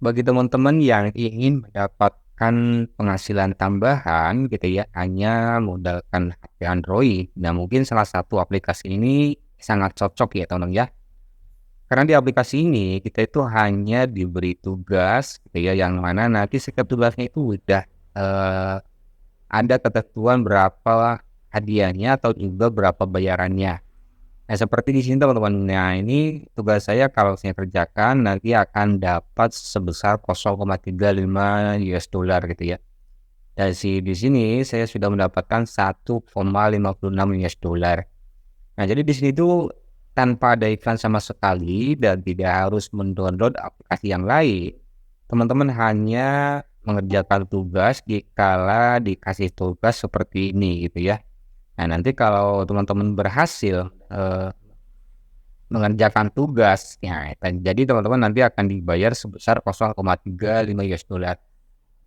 Bagi teman-teman yang ingin mendapatkan penghasilan tambahan gitu ya, hanya mengandalkan HP Android. Nah, mungkin salah satu aplikasi ini sangat cocok ya teman-teman ya. Karena di aplikasi ini kita itu hanya diberi tugas gitu ya, yang mana nanti setiap tugasnya itu udah eh, ada ketentuan berapa hadiahnya atau juga berapa bayarannya. Nah, seperti di sini teman-teman. Nah, ini tugas saya kalau saya kerjakan nanti akan dapat sebesar 0,35 US dollar gitu ya. Di sini saya sudah mendapatkan 1,56 US dollar. Nah, jadi di sini tuh tanpa ada iklan sama sekali dan tidak harus mendownload aplikasi yang lain. Teman-teman hanya mengerjakan tugas dikala dikasih tugas seperti ini gitu ya. Nah, nanti kalau teman-teman berhasil mengerjakan tugas, ya, jadi teman-teman nanti akan dibayar sebesar 0,35 US dollar.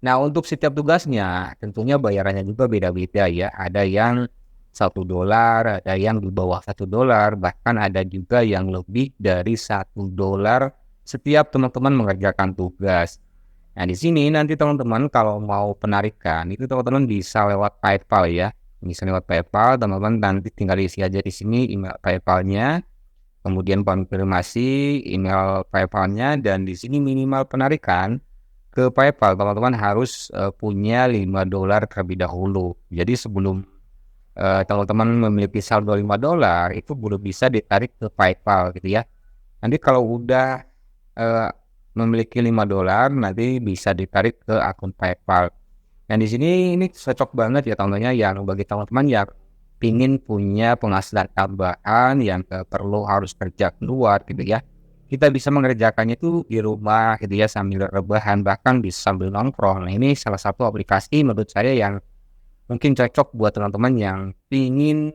Nah, untuk setiap tugasnya tentunya bayarannya juga beda-beda ya. Ada yang 1 dolar, ada yang di bawah 1 dolar, bahkan ada juga yang lebih dari 1 dolar setiap teman-teman mengerjakan tugas. Nah, di sini nanti teman-teman kalau mau penarikan itu teman-teman bisa lewat PayPal ya. Bisa lewat PayPal, teman-teman nanti tinggal isi aja di sini email PayPal-nya, kemudian konfirmasi email PayPal-nya, dan di sini minimal penarikan ke PayPal teman-teman harus punya 5 dolar terlebih dahulu. Jadi sebelum teman-teman memiliki saldo 5 dolar itu belum bisa ditarik ke PayPal gitu ya. Nanti kalau udah eh, memiliki 5 dolar nanti bisa ditarik ke akun PayPal. Dan di sini ini cocok banget ya tentunya yang bagi teman-teman yang ingin punya penghasilan tambahan yang perlu harus kerja keluar gitu ya. Kita bisa mengerjakannya itu di rumah gitu ya sambil rebahan, bahkan bisa sambil nongkrong. Nah, ini salah satu aplikasi menurut saya yang mungkin cocok buat teman-teman yang ingin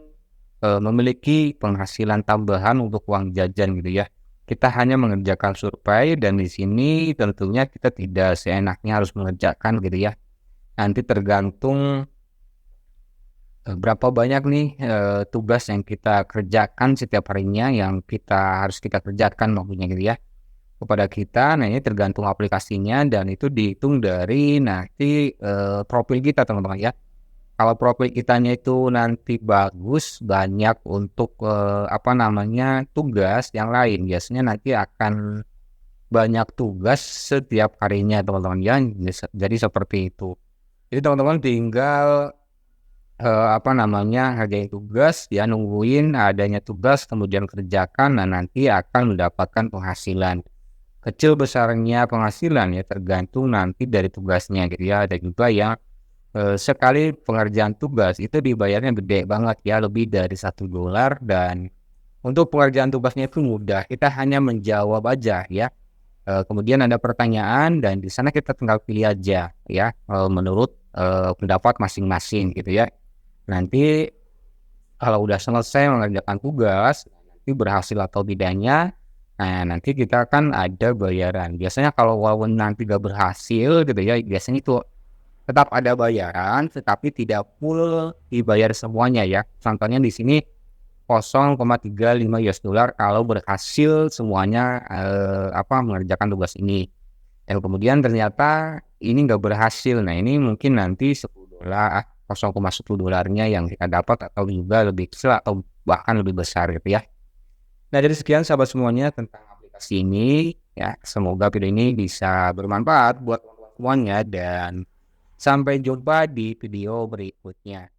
memiliki penghasilan tambahan untuk uang jajan gitu ya. Kita hanya mengerjakan survei dan di sini tentunya kita tidak seenaknya harus mengerjakan gitu ya. Nanti tergantung berapa banyak nih tugas yang kita kerjakan setiap harinya yang harus kita kerjakan maksudnya gitu ya kepada kita. Nah, ini tergantung aplikasinya dan itu dihitung dari nanti profil kita teman-teman ya. Kalau profil kitanya itu nanti bagus, banyak untuk tugas yang lain, biasanya nanti akan banyak tugas setiap harinya teman-teman ya. Jadi seperti itu. Jadi teman-teman tinggal ngerjain tugas ya, nungguin adanya tugas kemudian kerjakan. Nah, nanti akan mendapatkan penghasilan. Kecil besarnya penghasilan ya tergantung nanti dari tugasnya gitu ya. Ada juga yang sekali pengerjaan tugas itu dibayarnya gede banget ya, lebih dari 1 dolar, dan untuk pengerjaan tugasnya itu mudah, kita hanya menjawab aja ya. Kemudian ada pertanyaan dan di sana kita tinggal pilih aja ya, menurut pendapat masing-masing gitu ya. Nanti kalau udah selesai mengerjakan tugas, nanti berhasil atau tidaknya, nah nanti kita akan ada bayaran. Biasanya kalau walaupun nanti gak berhasil gitu ya, biasanya itu tetap ada bayaran, tetapi tidak full dibayar semuanya ya. Contohnya di sini 0,35 US dollar kalau berhasil semuanya mengerjakan tugas ini. Dan kemudian ternyata ini nggak berhasil. Nah, ini mungkin nanti 10 dolar, 0,10 dolarnya yang kita dapat atau juga lebih kecil atau bahkan lebih besar gitu ya. Nah, jadi sekian sahabat semuanya tentang aplikasi ini ya. Semoga video ini bisa bermanfaat buat teman-teman semuanya dan sampai jumpa di video berikutnya.